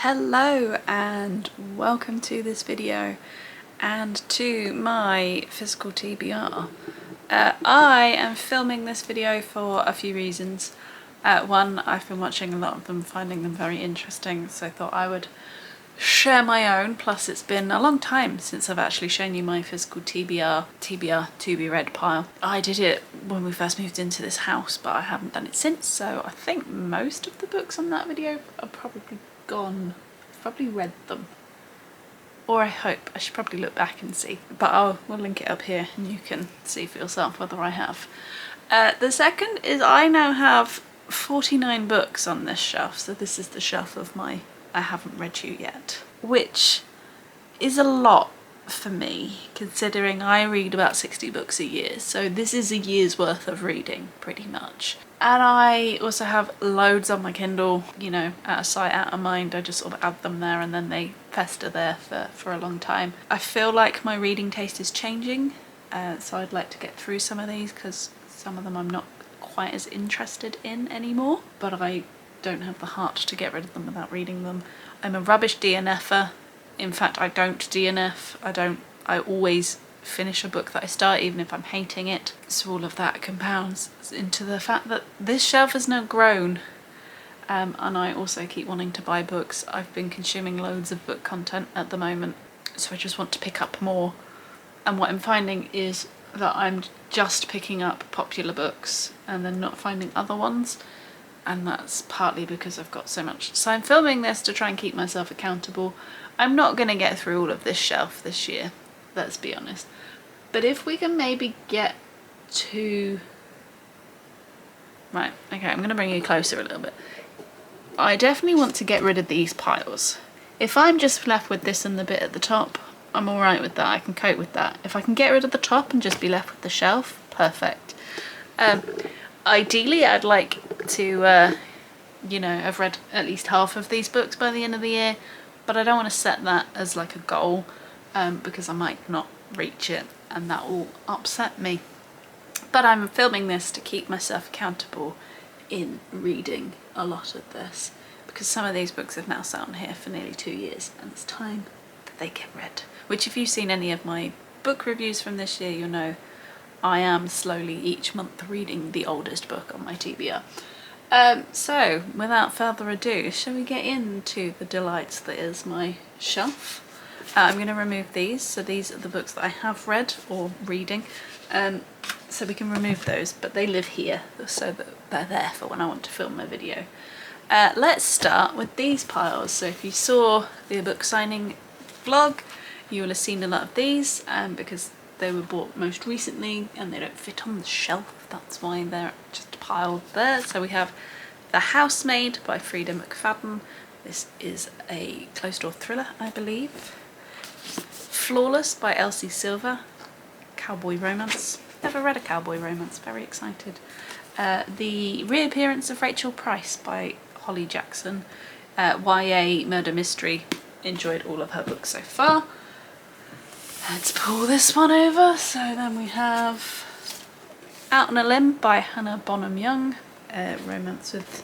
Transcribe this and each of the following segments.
Hello and welcome to this video and to my physical TBR. I am filming this video for a few reasons. One, I've been watching a lot of them, finding them very interesting, so I thought I would share my own. Plus it's been a long time since I've actually shown you my physical TBR to be read pile. I did it when we first moved into this house, but I haven't done it since, so I think most of the books on that video are probably gone. I've probably read them, or I hope. I should probably look back and see, but we'll link it up here and you can see for yourself whether I have. The second is I now have 49 books on this shelf, so this is the shelf of my I haven't read you yet, which is a lot for me considering I read about 60 books a year, so this is a year's worth of reading pretty much. And I also have loads on my Kindle, you know, out of sight, out of mind. I just sort of add them there and then they fester there for a long time. I feel like my reading taste is changing, so I'd like to get through some of these because some of them I'm not quite as interested in anymore, but I don't have the heart to get rid of them without reading them. I'm a rubbish DNFer. In fact, I don't DNF. I always finish a book that I start even if I'm hating it. So all of that compounds into the fact that this shelf has now grown, and I also keep wanting to buy books. I've been consuming loads of book content at the moment, so I just want to pick up more, and what I'm finding is that I'm just picking up popular books and then not finding other ones, and that's partly because I've got so much. So I'm filming this to try and keep myself accountable. I'm not going to get through all of this shelf this year, let's be honest, but if we can maybe get to... Right, okay, I'm going to bring you closer a little bit. I definitely want to get rid of these piles. If I'm just left with this and the bit at the top, I'm alright with that, I can cope with that. If I can get rid of the top and just be left with the shelf, perfect. Ideally I'd like to, you know, have read at least half of these books by the end of the year, but I don't want to set that as like a goal, because I might not reach it and that will upset me. But I'm filming this to keep myself accountable in reading a lot of this, because some of these books have now sat on here for nearly 2 years and it's time that they get read. Which, if you've seen any of my book reviews from this year, you'll know I am slowly each month reading the oldest book on my TBR. So without further ado, shall we get into the delights that is my shelf? I'm going to remove these, so these are the books that I have read or reading, so we can remove those, but they live here so that they're there for when I want to film my video. Let's start with these piles. So if you saw the book signing vlog, you will have seen a lot of these, because they were bought most recently and they don't fit on the shelf, that's why they're just piled there. So we have The Housemaid by Frida McFadden. This is a closed-door thriller, I believe. Flawless by Elsie Silver, cowboy romance. Never read a cowboy romance, very excited. The Reappearance of Rachel Price by Holly Jackson, YA murder mystery. Enjoyed all of her books so far. Let's pull this one over. So then we have Out on a Limb by Hannah Bonham Young, romance with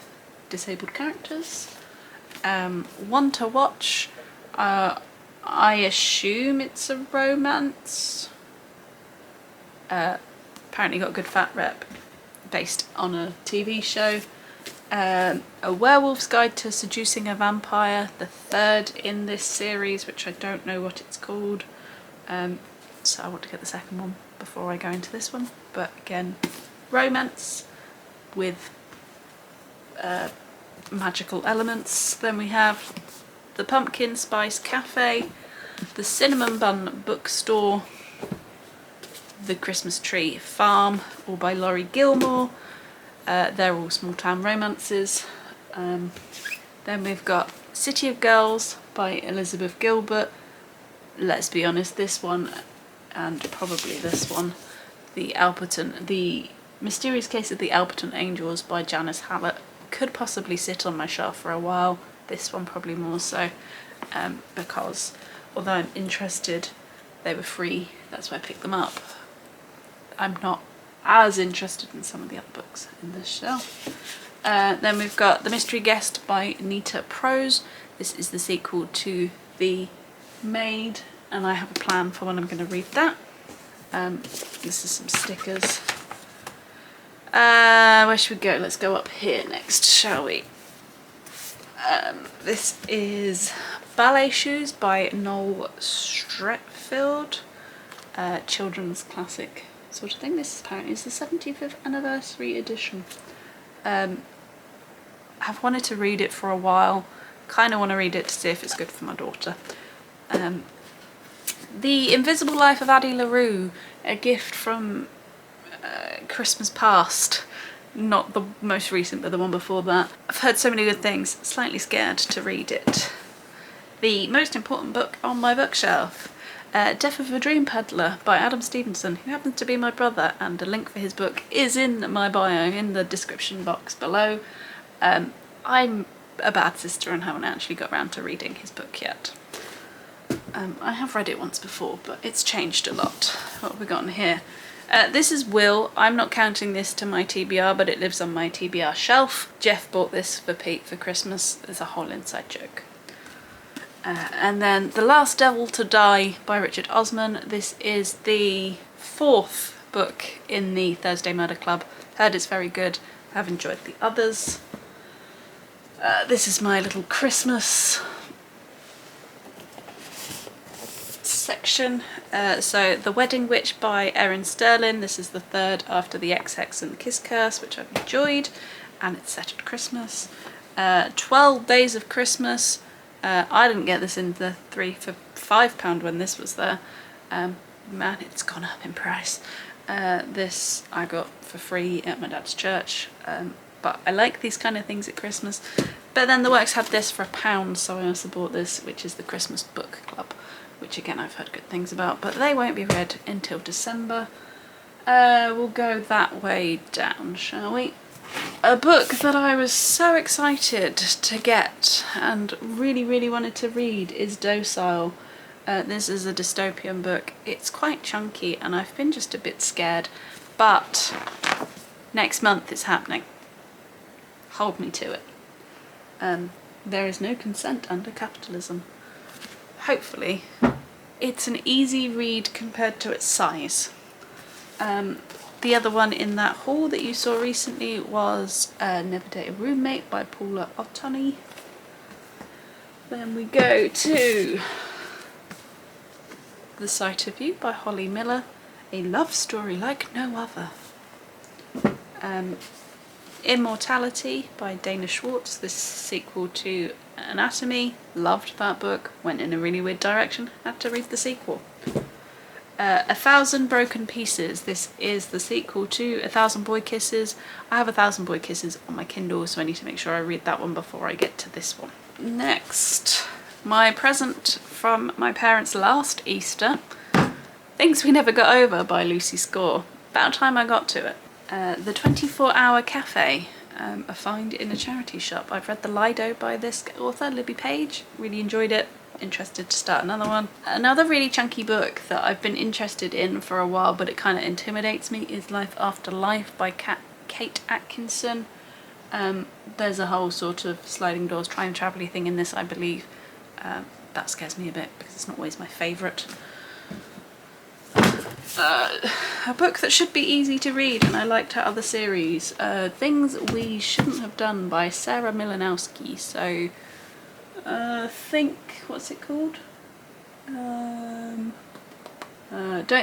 disabled characters. One to Watch, I assume it's a romance. Apparently got a good fat rep, based on a TV show. A Werewolf's Guide to Seducing a Vampire, the third in this series, which I don't know what it's called. So I want to get the second one before I go into this one. But again, romance with magical elements. Then we have The Pumpkin Spice Cafe, The Cinnamon Bun Bookstore, The Christmas Tree Farm, all by Laurie Gilmore. They're all small town romances. Then we've got City of Girls by Elizabeth Gilbert. Let's be honest, this one and probably this one, The Mysterious Case of the Alperton Angels by Janice Hallett, could possibly sit on my shelf for a while. This one probably more so, because although I'm interested, they were free, that's why I picked them up. I'm not as interested in some of the other books in this shelf. Then we've got The Mystery Guest by Nita Prose. This is the sequel to The Maid, and I have a plan for when I'm going to read that. This is some stickers. Where should we go? Let's go up here next, shall we? This is Ballet Shoes by Noel Streatfeild. Children's classic sort of thing. This apparently is the 75th anniversary edition. I've wanted to read it for a while. Kind of want to read it to see if it's good for my daughter. The Invisible Life of Addie LaRue, a gift from Christmas past. Not the most recent, but the one before that. I've heard so many good things, slightly scared to read it. The most important book on my bookshelf, Death of a Dream Peddler by Adam Stevenson, who happens to be my brother, and a link for his book is in my bio, in the description box below. I'm a bad sister and haven't actually got around to reading his book yet. I have read it once before, but it's changed a lot. What have we got in here? This is Will. I'm not counting this to my TBR, but it lives on my TBR shelf. Jeff bought this for Pete for Christmas. There's a whole inside joke. And then The Last Devil to Die by Richard Osman. This is the 4th book in the Thursday Murder Club. Heard it's very good. Have enjoyed the others. This is my little Christmas section. So The Wedding Witch by Erin Sterling. This is the 3rd after The Ex-Hex and the Kiss Curse, which I've enjoyed, and it's set at Christmas. 12 Days of Christmas. I didn't get this in the £3 for £5 when this was there. Man, it's gone up in price. This I got for free at my dad's church, but I like these kind of things at Christmas. But then the Works had this for £1, so I also bought this, which is the Christmas Book Club, which again I've heard good things about, but they won't be read until December. We'll go that way down, shall we? A book that I was so excited to get and really wanted to read is Docile. This is a dystopian book. It's quite chunky and I've been just a bit scared, but next month it's happening. Hold me to it. There is no consent under capitalism. Hopefully. It's an easy read compared to its size. The other one in that haul that you saw recently was Never Date a Roommate by Paula Ottoni. Then we go to The Sight of You by Holly Miller, a love story like no other. Immortality by Dana Schwartz, this sequel to Anatomy. Loved that book, went in a really weird direction, had to read the sequel. 1,000 Broken Pieces, this is the sequel to 1,000 Boy Kisses. I have 1,000 Boy Kisses on my Kindle, so I need to make sure I read that one before I get to this one. Next, my present from my parents last Easter, Things We Never Got Over by Lucy Score. About time I got to it. The 24-Hour Cafe, a find in a charity shop. I've read The Lido by this author, Libby Page. Really enjoyed it. Interested to start another one. Another really chunky book that I've been interested in for a while, but it kind of intimidates me, is Life After Life by Kate Atkinson. There's a whole sort of sliding doors, time travel-y thing in this, I believe. That scares me a bit because it's not always my favourite. A book that should be easy to read, and I liked her other series, Things We Shouldn't Have Done by Sarah Milanowski. So think, what's it called? Don't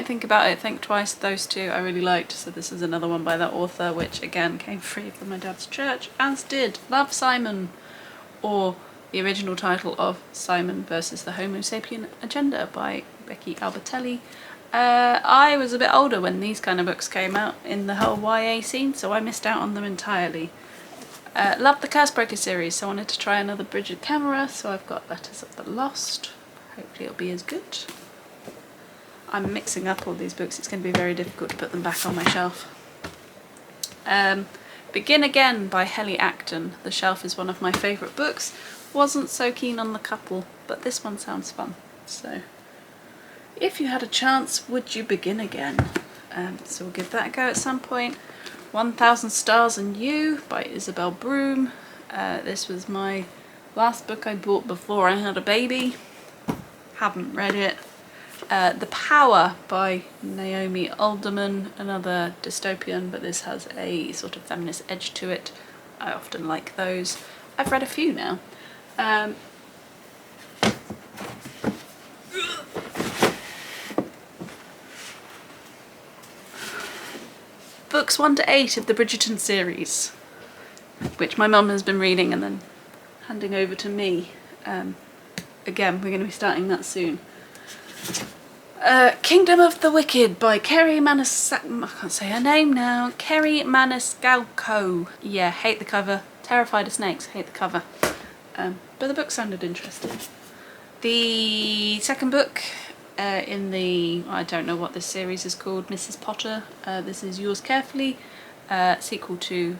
Think About It, Think Twice. Those two I really liked, so this is another one by that author, which again came free from my dad's church, as did Love, Simon, or the original title of Simon versus the Homo Sapien Agenda by Becky Albertelli. I was a bit older when these kind of books came out in the whole YA scene, so I missed out on them entirely. Loved the Cursebreaker series, so I wanted to try another Bridget Camera, so I've got Letters of the Lost. Hopefully it'll be as good. I'm mixing up all these books, it's going to be very difficult to put them back on my shelf. Begin Again by Helly Acton. The Shelf is one of my favourite books. Wasn't so keen on the couple, but this one sounds fun. So, if you had a chance, would you begin again? So we'll give that a go at some point. 1,000 Stars and You by Isabel Broom. This was my Last book I bought before I had a baby. Haven't read it. The Power by Naomi Alderman, another dystopian, but this has a sort of feminist edge to it. I often like those. I've read a few now. Books 1 to 8 of the Bridgerton series, which my mum has been reading and then handing over to me. Again, we're going to be starting that soon. Kingdom of the Wicked by Kerry I can't say her name now. Kerry Maniscalco. Yeah, hate the cover. Terrified of snakes, hate the cover. But the book sounded interesting. The second book in the, I don't know what this series is called, Mrs. Potter. This is Yours Carefully, sequel to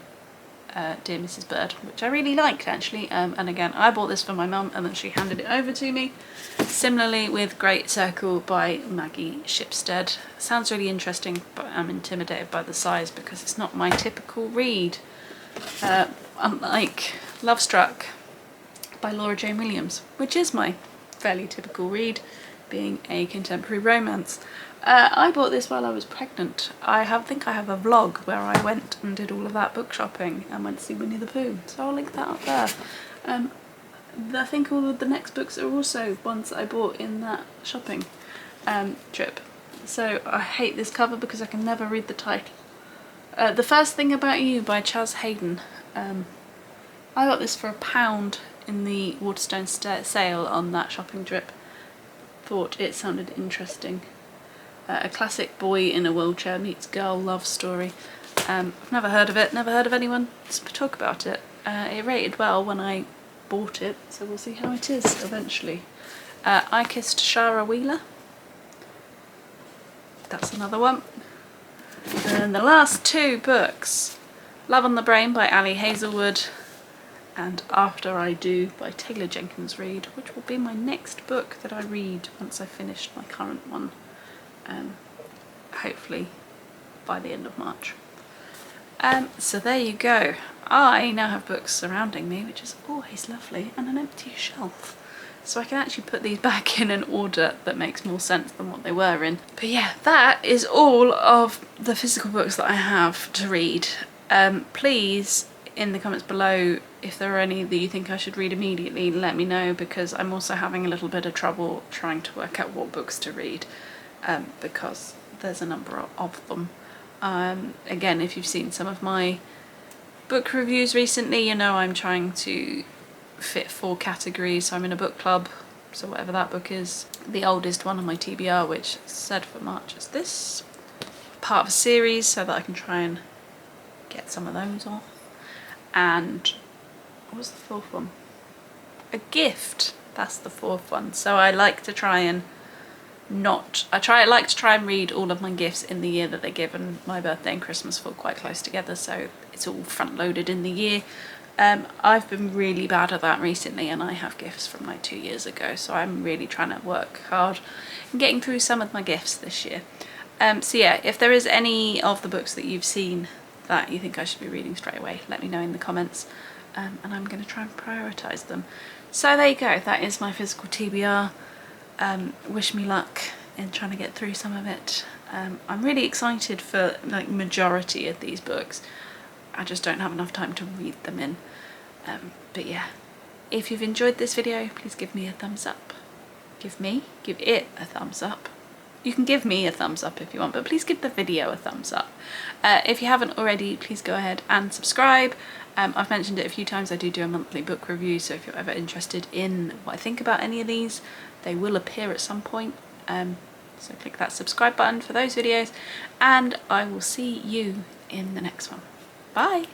Dear Mrs. Bird, which I really liked actually, and again I bought this for my mum and then she handed it over to me. Similarly with Great Circle by Maggie Shipstead. Sounds really interesting, but I'm intimidated by the size because it's not my typical read, unlike Lovestruck by Laura Jane Williams, which is my fairly typical read, being a contemporary romance. I bought this while I was pregnant. I think I have a vlog where I went and did all of that book shopping and went to see Winnie the Pooh, so I'll link that up there. I think all of the next books are also ones that I bought in that shopping trip. So I hate this cover because I can never read the title. The First Thing About You by Chaz Hayden. I got this for £1 in the Waterstone sale on that shopping trip. Thought it sounded interesting. A classic boy in a wheelchair meets girl love story. I've never heard of it, never heard of anyone talk about it. It rated well when I bought it, so we'll see how it is eventually. I Kissed Shara Wheeler. That's another one. And the last two books, Love on the Brain by Ali Hazelwood and After I Do by Taylor Jenkins Reid, which will be my next book that I read once I've finished my current one. Hopefully by the end of March. So there you go. I now have books surrounding me, which is always lovely, and an empty shelf. So I can actually put these back in an order that makes more sense than what they were in. But yeah, that is all of the physical books that I have to read. Please, in the comments below, if there are any that you think I should read immediately, let me know, because I'm also having a little bit of trouble trying to work out what books to read. Because there's a number of them. Again, if you've seen some of my book reviews recently, you know I'm trying to fit 4 categories. So I'm in a book club, so whatever that book is. The oldest one on my TBR, which said for March, is this. Part of a series, so that I can try and get some of those off. And what was the 4th one? A gift, that's the 4th one. So I like to try and I like to try and read all of my gifts in the year that they're given. My birthday and Christmas fall quite close together, so it's all front loaded in the year. I've been really bad at that recently, and I have gifts from like 2 years ago, so I'm really trying to work hard and getting through some of my gifts this year. So yeah, if there is any of the books that you've seen that you think I should be reading straight away, let me know in the comments, and I'm going to try and prioritise them. So there you go, that is my physical TBR. Wish me luck in trying to get through some of it. I'm really excited for like majority of these books. I just don't have enough time to read them in. But yeah, if you've enjoyed this video, please give me a thumbs up. Give it a thumbs up. You can give me a thumbs up if you want, but please give the video a thumbs up. If you haven't already, please go ahead and subscribe. I've mentioned it a few times, I do a monthly book review, so if you're ever interested in what I think about any of these, they will appear at some point. So click that subscribe button for those videos, and I will see you in the next one. Bye!